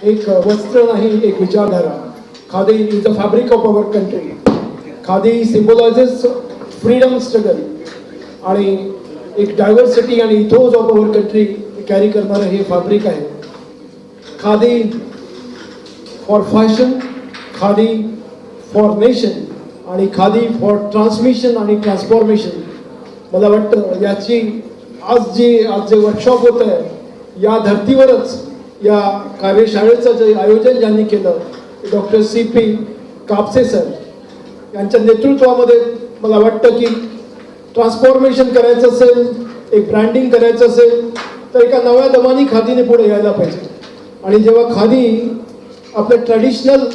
एक वस्त्र नाही, एक विचारधारा. Khadi is the fabric of our country. Khadi symbolises freedom struggle आणि एक डायव्हर्सिटी आणि ethos of our country carry करणारं हे फॅब्रिक आहे. Khadi for fashion, khadi for nation आणि खादी फॉर ट्रान्समिशन आणि ट्रान्सफॉर्मेशन. मला वाटतं याची आज जे वर्कशॉप होत आहे या धर्तीवरच या कार्यशाळेचं जे आयोजन ज्यांनी केलं डॉक्टर CP कापसे सर यांच्या नेतृत्वामध्ये मला वाटतं की ट्रान्सफॉर्मेशन करायचं असेल, एक ब्रँडिंग करायचं असेल तर एका नव्या दमानी खादीने पुढे यायला पाहिजे. आणि जेव्हा खादी आपलं ट्रॅडिशनल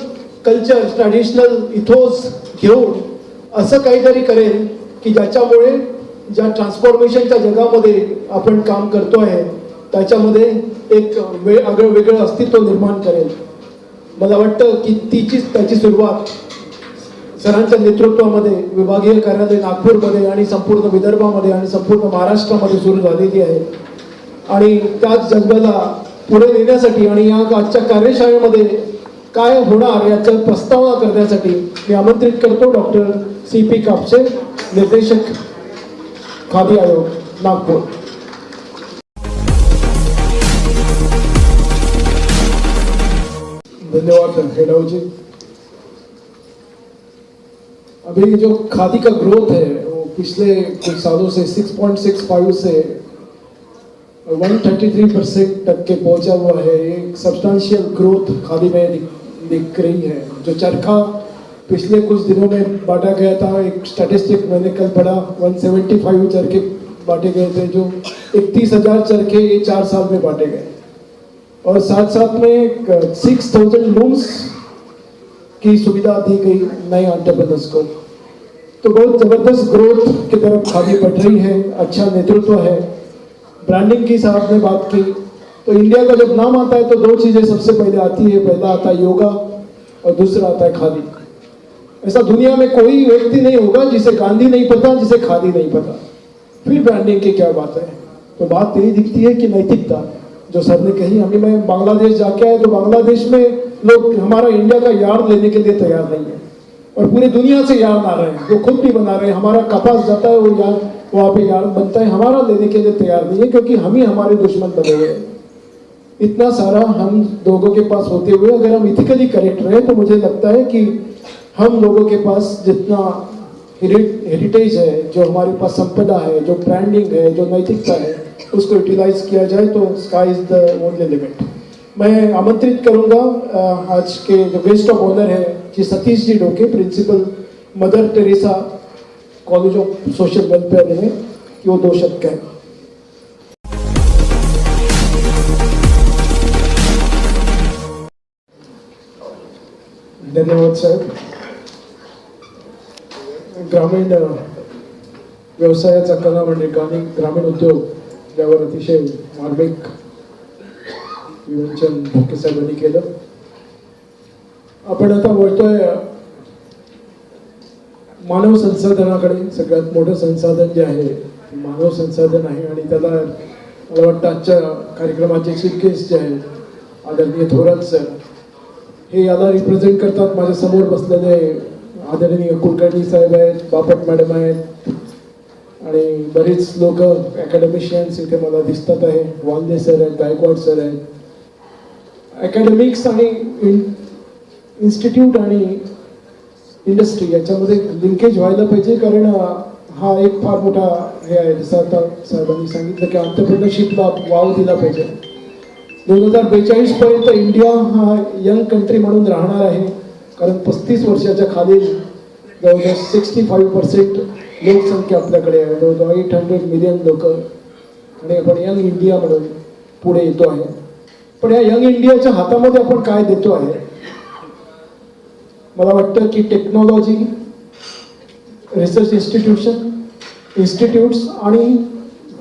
कल्चर, ट्रॅडिशनल इथोस घेऊन असं काहीतरी करेल की ज्याच्यामुळे ज्या ट्रान्सफॉर्मेशनच्या जगामध्ये आपण काम करतो आहे त्याच्यामध्ये एक वेगळं अस्तित्व निर्माण करेल. मला वाटतं की त्याची सुरुवात सरांच्या नेतृत्वामध्ये विभागीय कार्यालय नागपूरमध्ये आणि संपूर्ण विदर्भामध्ये आणि संपूर्ण महाराष्ट्रामध्ये सुरू झालेली आहे. आणि त्याच जन्माला पुढे नेण्यासाठी आणि या आजच्या कार्यशाळेमध्ये काय होणार याचा प्रस्तावना करण्यासाठी मी आमंत्रित करतो डॉक्टर CP कापसे, निर्देशक खादी आयोग नागपूर. धन्यवाद हेडाव जी. अभी जो खादी का ग्रोथ है वो पिछले कुछ सालों से 6.65 से 133% तक के पहुंचा हुआ है. एक सब्सटेंशियल ग्रोथ खादी में दिख रही है. जो चरखा पिछले कुछ दिनों में बांटा गया था, एक स्टैटिस्टिक मैंने कल पढ़ा 175 चरखे बांटे गए थे, जो 31,000 चरखे ये 4 साल में बांटे गए. और साथ साथ में 6,000 लूम्स की सुविधा दी गई नए एंटरप्रेन्योर्स को. तो बहुत ज़बरदस्त ग्रोथ की तरफ खादी बढ़ रही है. अच्छा नेतृत्व है. ब्रांडिंग की साहब ने बात की तो इंडिया का जब नाम आता है तो 2 चीज़ें सबसे पहले आती है. पहला आता है योगा और दूसरा आता है खादी. ऐसा दुनिया में कोई व्यक्ति नहीं होगा जिसे गांधी नहीं पता, जिसे खादी नहीं पता. फिर ब्रांडिंग की क्या बात है. तो बात यही दिखती है कि नैतिकता जो सर ने कही. अभी मैं बांग्लादेश जाके आया तो बांग्लादेश में लोग हमारा इंडिया का यार्ड लेने के लिए तैयार नहीं है और पूरी दुनिया से यार्ड आ रहे हैं. वो खुद भी बना रहे हैं. हमारा कपास जाता है वो यार्ड, वहाँ पे यार्ड बनता है. हमारा लेने के लिए तैयार नहीं है क्योंकि हम ही हमारे दुश्मन बने हुए हैं. इतना सारा हम लोगों के पास होते हुए अगर हम इथिकली करेक्ट रहे तो मुझे लगता है कि हम लोगों के पास जितना हेरिटेज है, जो हमारे पास संपदा है, जो ब्रांडिंग है, जो नैतिकता है, उसको यूटिलाइज किया जाए तो sky is the only limit. मैं आमंत्रित करूंगा आज के जो गेस्ट ऑफ ऑनर है कि Satish ji Doke, principal Mother Teresa college of social welfare में, कि वो 2 शब्द कहें. धन्यवाद साहेब. ग्रामीण व्यवसायाचा कला म्हणजे ग्रामीण उद्योग ज्यावर अतिशय मार्मिक विवेचन भोके साहेबांनी केलं. आपण आता वळतोय मानव संसाधनाकडे. सगळ्यात मोठं संसाधन जे आहे मानव संसाधन आहे आणि त्याला मला वाटतं आजच्या कार्यक्रमाचे चीफ गेस्ट जे आहेत आदरणीय थोरात सर हे याला रिप्रेझेंट करतात. माझ्या समोर बसलेले आदरणीय कुलकर्णी साहेब आहेत, बापट मॅडम आहेत आणि बरेच लोक अकॅडमिशियन्स इथे मला दिसतात आहे. वांदे सर आहेत, गायकवाड सर आहेत. अकॅडमिक्स आणि इन्स्टिट्यूट आणि इंडस्ट्री याच्यामध्ये लिंकेज व्हायला पाहिजे कारण हा एक फार मोठा हे आहे. जसं आता साहेबांनी सांगितलं की एंटरप्रेन्योरशिपला वाव दिला पाहिजे. 2042 पर्यंत इंडिया हा यंग कंट्री म्हणून राहणार आहे कारण 35 वर्षाच्या खालील जवळजवळ 65% लोकसंख्या आपल्याकडे आहे. जवळजवळ 800 मिलियन लोक आणि आपण यंग इंडिया म्हणून पुढे येतो आहे. पण या यंग इंडियाच्या हातामध्ये आपण काय देतो आहे. मला वाटतं की टेक्नॉलॉजी, रिसर्च इन्स्टिट्यूट्स आणि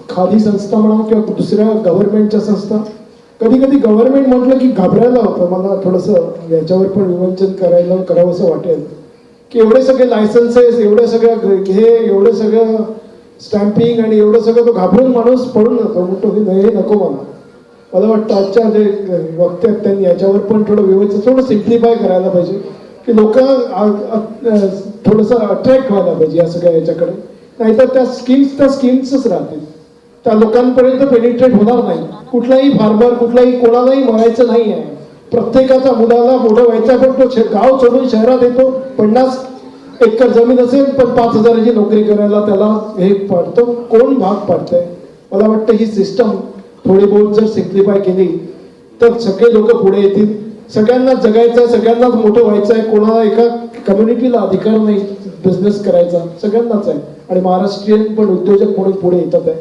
खादी संस्था म्हणा किंवा दुसऱ्या गव्हर्नमेंटच्या संस्था. कधी कधी गव्हर्नमेंट म्हटलं की घाबरायला होतं. मला थोडंसं याच्यावर पण विवेचन करावं असं वाटेल की एवढे सगळे लायसन्सेस, एवढं सगळं एवढं सगळं स्टॅम्पिंग आणि एवढं सगळं तो घाबरून माणूस पळून जातो. म्हणतो की नाही नको मला. मला वाटतं आजच्या जे वक्ते आहेत त्यांनी याच्यावर पण थोडं व्यवस्थित थोडं सिम्प्लिफाय करायला पाहिजे की लोक थोडंसं अट्रॅक्ट व्हायला पाहिजे या सगळ्या याच्याकडे. नाहीतर त्या स्कीम्सच राहतील, त्या लोकांपर्यंत पेनिट्रेट होणार नाही. कुठलाही फार्मर कुठलाही कोणालाही म्हणायचं नाही आहे, प्रत्येकाचा मुलाला मोठं व्हायचा पण तो गाव सोडून शहरात येतो, 50 एकर जमीन असेल पण 5,000ची नोकरी करायला त्याला हे पडतं. कोण भाग पाडतंय? मला वाटतं ही सिस्टम थोडी बहुत जर सिम्प्लिफाय केली तर सगळे लोक पुढे येतील. सगळ्यांनाच जगायचं आहे, सगळ्यांनाच मोठं व्हायचं आहे, कोणाला एका कम्युनिटीला अधिकार नाही बिझनेस करायचा, सगळ्यांनाच आहे. आणि महाराष्ट्रीयन पण उद्योजक म्हणून पुढे येतात आहे.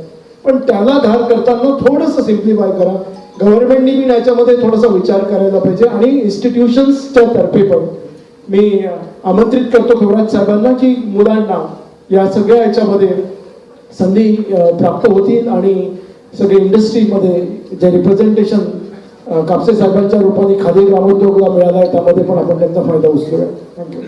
पण त्याला धार करताना थोडंसं सिम्प्लिफाय करा. गव्हर्नमेंटनी पण याच्यामध्ये थोडासा विचार करायला पाहिजे आणि इन्स्टिट्यूशन्सच्या तर्फे पण मी आमंत्रित करतो खवराज साहेबांना की मुलांना या सगळ्या याच्यामध्ये संधी प्राप्त होतील आणि सगळे इंडस्ट्रीमध्ये जे रिप्रेझेंटेशन कापसे साहेबांच्या रूपाने खादी ग्रामोद्योगला मिळाला आहे त्यामध्ये पण आपण त्यांचा फायदा उचलूया. थँक्यू.